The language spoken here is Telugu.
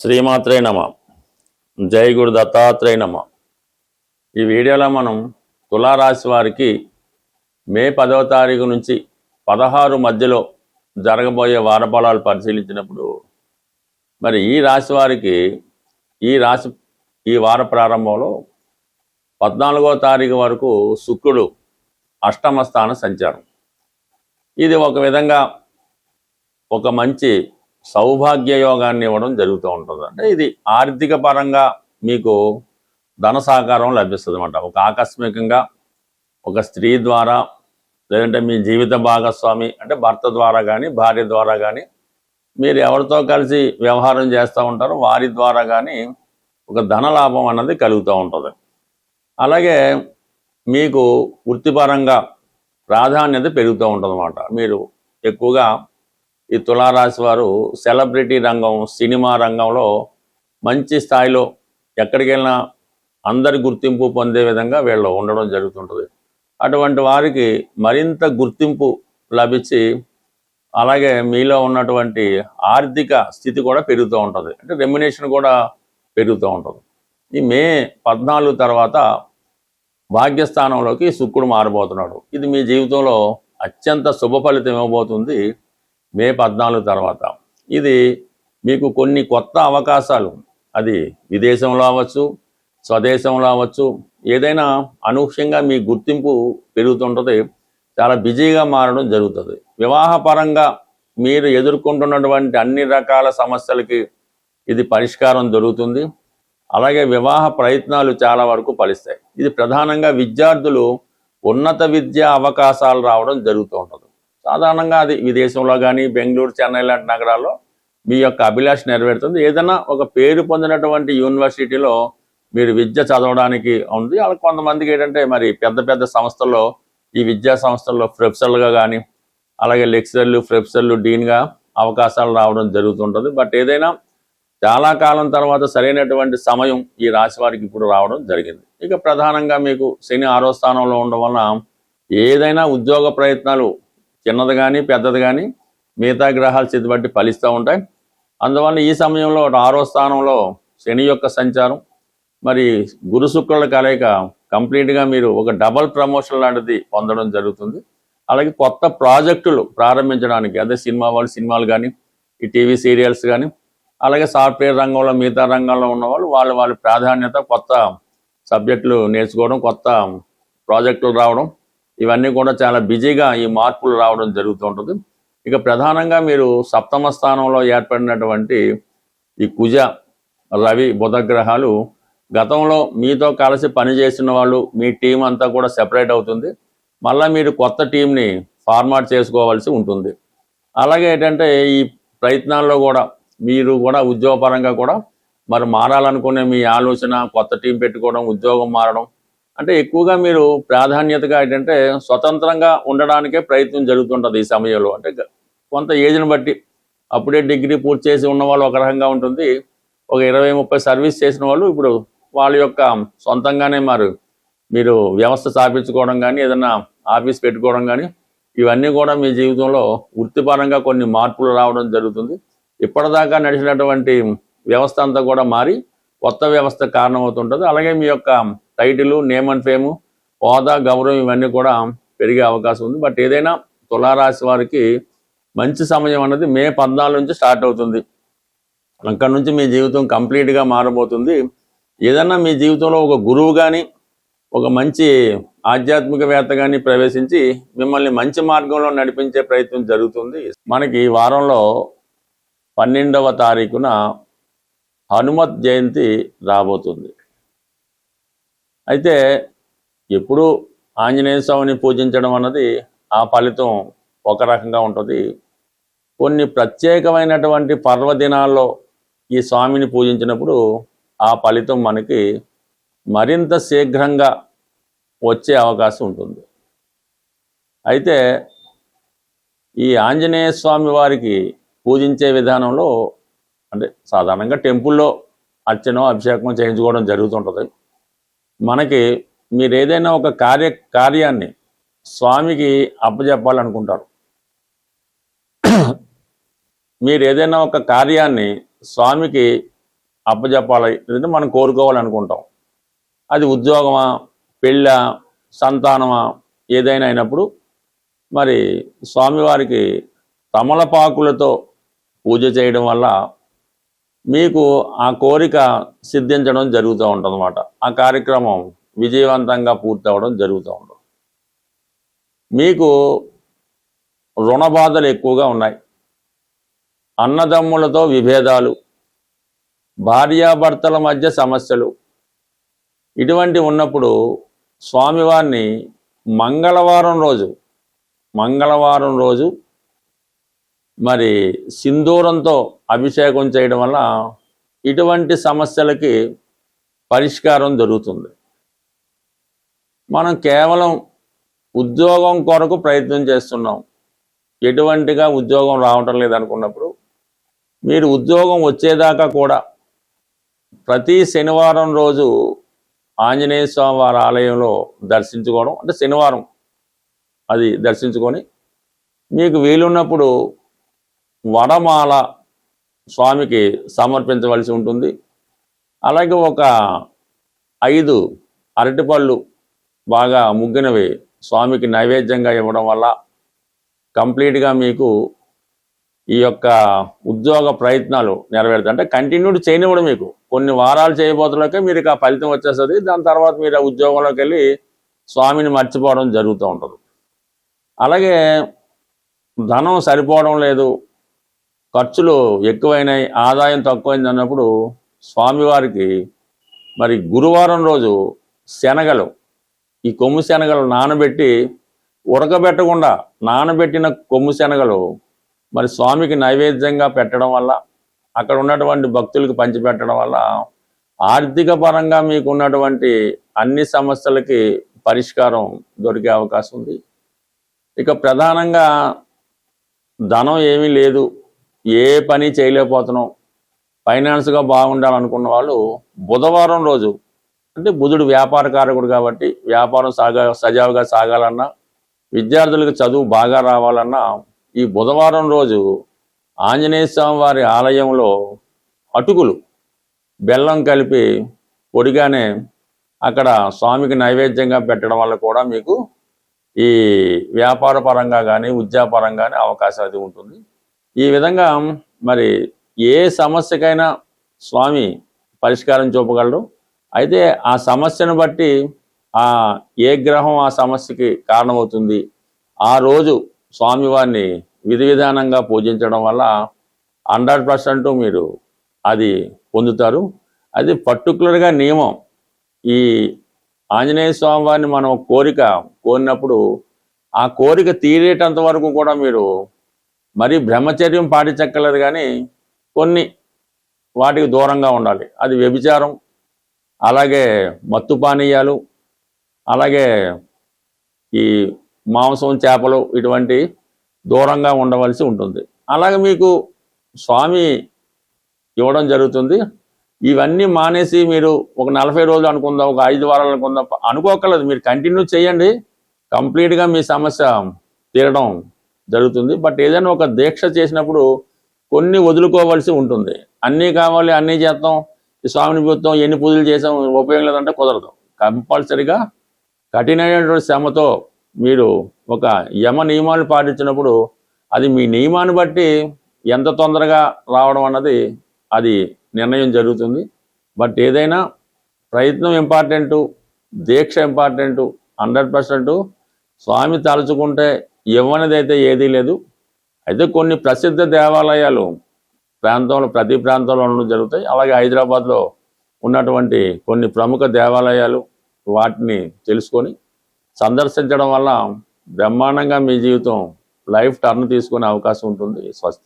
శ్రీమాత్రే నమ. జై గురు దత్తాత్రేయ నమ. ఈ వీడియోలో మనం తులారాశి వారికి మే 10వ తారీఖు నుంచి 16 మధ్యలో జరగబోయే వారఫలాలు పరిశీలించినప్పుడు మరి ఈ రాశి వారికి ఈ వార ప్రారంభంలో 14వ తారీఖు వరకు శుక్రుడు అష్టమ స్థాన సంచారం. ఇది ఒక విధంగా ఒక మంచి సౌభాగ్య యోగాన్ని ఇవ్వడం జరుగుతూ ఉంటుంది. అంటే ఇది ఆర్థిక పరంగా మీకు ధన సహకారం లభిస్తుంది అన్నమాట. ఒక ఆకస్మికంగా ఒక స్త్రీ ద్వారా, లేదంటే మీ జీవిత భాగస్వామి అంటే భర్త ద్వారా కానీ భార్య ద్వారా కానీ, మీరు ఎవరితో కలిసి వ్యవహారం చేస్తూ ఉంటారో వారి ద్వారా కానీ ఒక ధన లాభం అన్నది కలుగుతూ ఉంటుంది. అలాగే మీకు వృత్తిపరంగా ప్రాధాన్యత పెరుగుతూ ఉంటుంది అన్నమాట. మీరు ఎక్కువగా ఈ తులారాశి వారు సెలబ్రిటీ రంగం, సినిమా రంగంలో మంచి స్థాయిలో ఎక్కడికి వెళ్ళినా అందరి గుర్తింపు పొందే విధంగా వీళ్ళు ఉండడం జరుగుతుంటుంది. అటువంటి వారికి మరింత గుర్తింపు లభించి అలాగే మీలో ఉన్నటువంటి ఆర్థిక స్థితి కూడా పెరుగుతూ ఉంటుంది. అంటే రెమ్యునేషన్ కూడా పెరుగుతూ ఉంటుంది. ఈ మే 14 తర్వాత భాగ్యస్థానంలోకి శుక్రుడు మారబోతున్నాడు. ఇది మీ జీవితంలో అత్యంత శుభ ఫలితం ఇవ్వబోతుంది. మే 14 తర్వాత ఇది మీకు కొన్ని కొత్త అవకాశాలు, అది విదేశంలో అవ్వచ్చు, స్వదేశంలో అవ్వచ్చు, ఏదైనా అనూహ్యంగా మీ గుర్తింపు పెరుగుతుంటుంది. చాలా బిజీగా మారడం జరుగుతుంది. వివాహపరంగా మీరు ఎదుర్కొంటున్నటువంటి అన్ని రకాల సమస్యలకి ఇది పరిష్కారం దొరుకుతుంది. అలాగే వివాహ ప్రయత్నాలు చాలా వరకు ఫలిస్తాయి. ఇది ప్రధానంగా విద్యార్థులు ఉన్నత విద్యా అవకాశాలు రావడం జరుగుతూ ఉంటుంది. సాధారణంగా అది విదేశంలో కానీ బెంగళూరు, చెన్నై లాంటి నగరాల్లో మీ యొక్క అభిలాష నెరవేరుతుంది. ఏదైనా ఒక పేరు పొందినటువంటి యూనివర్సిటీలో మీరు విద్య చదవడానికి ఉంది. అలా కొంతమందికి ఏంటంటే మరి పెద్ద పెద్ద సంస్థల్లో, ఈ విద్యా సంస్థల్లో ప్రొఫెసర్లుగా కానీ, అలాగే లెక్చరర్లు, ప్రొఫెసర్లు, డీన్గా అవకాశాలు రావడం జరుగుతుంటుంది. బట్ ఏదైనా చాలా కాలం తర్వాత సరైనటువంటి సమయం ఈ రాశి వారికి ఇప్పుడు రావడం జరిగింది. ఇక ప్రధానంగా మీకు శని 6వ స్థానంలో ఉండడం వలన ఏదైనా ఉద్యోగ ప్రయత్నాలు చిన్నది కానీ పెద్దది కానీ మిగతా గ్రహాల స్థితి బట్టి ఫలిస్తూ ఉంటాయి. అందువల్ల ఈ సమయంలో 6వ స్థానంలో శని యొక్క సంచారం, మరి గురు శుక్రుల కలయిక కంప్లీట్గా మీరు ఒక డబల్ ప్రమోషన్ లాంటిది పొందడం జరుగుతుంది. అలాగే కొత్త ప్రాజెక్టులు ప్రారంభించడానికి, అదే సినిమాలు కానీ, ఈ టీవీ సీరియల్స్ కానీ, అలాగే సాఫ్ట్వేర్ రంగంలో మిగతా రంగంలో ఉన్నవాళ్ళు వాళ్ళ ప్రాధాన్యత, కొత్త సబ్జెక్టులు నేర్చుకోవడం, కొత్త ప్రాజెక్టులు రావడం, ఇవన్నీ కూడా చాలా బిజీగా ఈ మార్పులు రావడం జరుగుతూ ఉంటుంది. ఇక ప్రధానంగా మీరు 7వ స్థానంలో ఏర్పడినటువంటి ఈ కుజ, రవి, బుధ గ్రహాలు గతంలో మీతో కలిసి పనిచేసిన వాళ్ళు, మీ టీం అంతా కూడా సెపరేట్ అవుతుంది. మళ్ళీ మీరు కొత్త టీంని ఫార్మాట్ చేసుకోవాల్సి ఉంటుంది. అలాగే ఏంటంటే ఈ ప్రయత్నాల్లో కూడా మీరు కూడా ఉద్యోగపరంగా కూడా మరి మారాలనుకునే మీ ఆలోచన, కొత్త టీం పెట్టుకోవడం, ఉద్యోగం మారడం, అంటే ఎక్కువగా మీరు ప్రాధాన్యతగా ఏంటంటే స్వతంత్రంగా ఉండడానికే ప్రయత్నం జరుగుతుంటుంది ఈ సమయంలో. అంటే కొంత ఏజ్ని బట్టి అప్పుడే డిగ్రీ పూర్తి చేసి ఉన్న వాళ్ళు ఒక రకంగా ఉంటుంది. ఒక 20-30 సర్వీస్ చేసిన వాళ్ళు ఇప్పుడు వాళ్ళ యొక్క సొంతంగానే మీరు వ్యవస్థ స్థాపించుకోవడం కానీ, ఏదైనా ఆఫీస్ పెట్టుకోవడం కానీ, ఇవన్నీ కూడా మీ జీవితంలో వృత్తిపరంగా కొన్ని మార్పులు రావడం జరుగుతుంది. ఇప్పటిదాకా నడిచినటువంటి వ్యవస్థ అంతా కూడా మారి కొత్త వ్యవస్థ కారణమవుతుంటుంది. అలాగే మీ యొక్క టైటిల్, నేమ్ అండ్ ఫేమ్, హోదా, గౌరవం ఇవన్నీ కూడా పెరిగే అవకాశం ఉంది. బట్ ఏదైనా తులారాశి వారికి మంచి సమయం అన్నది మే 14 నుంచి స్టార్ట్ అవుతుంది. అక్కడి నుంచి మీ జీవితం కంప్లీట్గా మారబోతుంది. ఏదన్నా మీ జీవితంలో ఒక గురువు కానీ, ఒక మంచి ఆధ్యాత్మికవేత్త కానీ ప్రవేశించి మిమ్మల్ని మంచి మార్గంలో నడిపించే ప్రయత్నం జరుగుతుంది. మనకి ఈ వారంలో 12వ తారీఖున హనుమత్ జయంతి రాబోతుంది. అయితే ఎప్పుడు ఆంజనేయ స్వామిని పూజించడం అన్నది ఆ ఫలితం ఒక రకంగా ఉంటుంది. కొన్ని ప్రత్యేకమైనటువంటి పర్వదినాల్లో ఈ స్వామిని పూజించినప్పుడు ఆ ఫలితం మనకి మరింత శీఘ్రంగా వచ్చే అవకాశం ఉంటుంది. అయితే ఈ ఆంజనేయ స్వామి వారికి పూజించే విధానంలో అంటే సాధారణంగా టెంపుల్లో అర్చన, అభిషేకం చేయించుకోవడం జరుగుతుంటుంది. మనకి మీరు ఏదైనా ఒక కార్యాన్ని స్వామికి అప్పచెప్పాలనుకుంటారు. మీరు ఏదైనా ఒక కార్యాన్ని స్వామికి అప్పచెప్పాలి, లేదంటే మనం కోరుకోవాలనుకుంటాం. అది ఉద్యోగమా, పెళ్ళా, సంతానమా, ఏదైనా అయినప్పుడు మరి స్వామివారికి తమలపాకులతో పూజ చేయడం వల్ల మీకు ఆ కోరిక సిద్ధించడం జరుగుతూ ఉంటుందన్నమాట. ఆ కార్యక్రమం విజయవంతంగా పూర్తవడం జరుగుతూ ఉంటుంది. మీకు రుణ బాధలు ఎక్కువగా ఉన్నాయి, అన్నదమ్ములతో విభేదాలు, భార్యాభర్తల మధ్య సమస్యలు, ఇటువంటి ఉన్నప్పుడు స్వామివారిని మంగళవారం రోజు మరి సింధూరంతో అభిషేకం చేయడం వల్ల ఇటువంటి సమస్యలకి పరిష్కారం దొరుకుతుంది. మనం కేవలం ఉద్యోగం కొరకు ప్రయత్నం చేస్తున్నాం, ఎటువంటిగా ఉద్యోగం రావటం లేదనుకున్నప్పుడు మీరు ఉద్యోగం వచ్చేదాకా కూడా ప్రతి శనివారం రోజు ఆంజనేయ స్వామి వారి ఆలయంలో దర్శించుకోవడం, అంటే శనివారం అది దర్శించుకొని మీకు వీలున్నప్పుడు వడమాల స్వామికి సమర్పించవలసి ఉంటుంది. అలాగే ఒక 5 అరటిపళ్ళు బాగా ముగ్గినవి స్వామికి నైవేద్యంగా ఇవ్వడం వల్ల కంప్లీట్గా మీకు ఈ యొక్క ఉద్యోగ ప్రయత్నాలు నెరవేరుతాయి. అంటే కంటిన్యూడ్ చేయనివ్వడం, మీకు కొన్ని వారాలు చేయబోతులకే మీరు ఆ ఫలితం వచ్చేస్తుంది. దాని తర్వాత మీరు ఆ ఉద్యోగంలోకి వెళ్ళి స్వామిని మర్చిపోవడం జరుగుతూ ఉంటుంది. అలాగే ధనం సరిపోవడం లేదు, ఖర్చులు ఎక్కువైనాయి, ఆదాయం తక్కువైంది అన్నప్పుడు స్వామివారికి మరి గురువారం రోజు శనగలు, ఈ కొమ్ము శనగలు నానబెట్టి, ఉడకబెట్టకుండా నానబెట్టిన కొమ్ము శనగలు మరి స్వామికి నైవేద్యంగా పెట్టడం వల్ల, అక్కడ ఉన్నటువంటి భక్తులకు పంచిపెట్టడం వల్ల ఆర్థిక పరంగా మీకు ఉన్నటువంటి అన్ని సమస్యలకి పరిష్కారం దొరికే అవకాశం ఉంది. ఇక ప్రధానంగా ధనం ఏమీ లేదు, ఏ పని చేయలేకపోతున్నాం, ఫైనాన్స్గా బాగుండాలనుకున్న వాళ్ళు బుధవారం రోజు, అంటే బుధుడు వ్యాపారకారకుడు కాబట్టి వ్యాపారం సజావుగా సాగాలన్నా, విద్యార్థులకు చదువు బాగా రావాలన్నా ఈ బుధవారం రోజు ఆంజనేయ స్వామి వారి ఆలయంలో అటుకులు బెల్లం కలిపి పొడిగానే అక్కడ స్వామికి నైవేద్యంగా పెట్టడం వల్ల కూడా మీకు ఈ వ్యాపార పరంగా కానీ ఉద్యోగపరంగా కానీ అవకాశం అది ఉంటుంది. ఈ విధంగా మరి ఏ సమస్యకైనా స్వామి పరిష్కారం చూపగలడు. అయితే ఆ సమస్యను బట్టి ఏ గ్రహం ఆ సమస్యకి కారణమవుతుంది, ఆ రోజు స్వామివారిని విధి విధానంగా పూజించడం వల్ల 100% మీరు అది పొందుతారు. అది పర్టికులర్గా నియమం. ఈ ఆంజనేయ స్వామి వారిని మనం కోరినప్పుడు ఆ కోరిక తీరేటంత వరకు కూడా మీరు మరి బ్రహ్మచర్యం పాటించక్కర్లేదు, కానీ కొన్ని వాటికి దూరంగా ఉండాలి. అది వ్యభిచారం, అలాగే మత్తు పానీయాలు, అలాగే ఈ మాంసం, చేపలు, ఇటువంటి దూరంగా ఉండవలసి ఉంటుంది. అలాగే మీకు స్వామి ఇవ్వడం జరుగుతుంది. ఇవన్నీ మానేసి మీరు ఒక 40 రోజులు అనుకుందాం, ఒక 5 వారాలు అనుకుందాం, అనుకోకర్లేదు, మీరు కంటిన్యూ చేయండి, కంప్లీట్గా మీ సమస్య తీరడం జరుగుతుంది. బట్ ఏదైనా ఒక దీక్ష చేసినప్పుడు కొన్ని వదులుకోవాల్సి ఉంటుంది. అన్నీ కావాలి, అన్నీ చేస్తాం, ఈ స్వామిని చూస్తాం, ఎన్ని పూజలు చేసాం, ఉపయోగం లేదంటే కుదరదు. కంపల్సరిగా కఠినమైనటువంటి శ్రమతో మీరు ఒక యమ నియమాలు పాటించినప్పుడు అది మీ నియమాన్ని బట్టి ఎంత తొందరగా రావడం అన్నది అది నిర్ణయం జరుగుతుంది. బట్ ఏదైనా ప్రయత్నం ఇంపార్టెంటు, దీక్ష ఇంపార్టెంటు. 100% స్వామి తలుచుకుంటే ఇవ్వనిదైతే ఏదీ లేదు. అయితే కొన్ని ప్రసిద్ధ దేవాలయాలు ప్రతి ప్రాంతంలో ఉండడం జరుగుతాయి. అలాగే హైదరాబాద్లో ఉన్నటువంటి కొన్ని ప్రముఖ దేవాలయాలు, వాటిని తెలుసుకొని సందర్శించడం వల్ల బ్రహ్మాండంగా మీ జీవితం లైఫ్ టర్న్ తీసుకునే అవకాశం ఉంటుంది. స్వస్తి.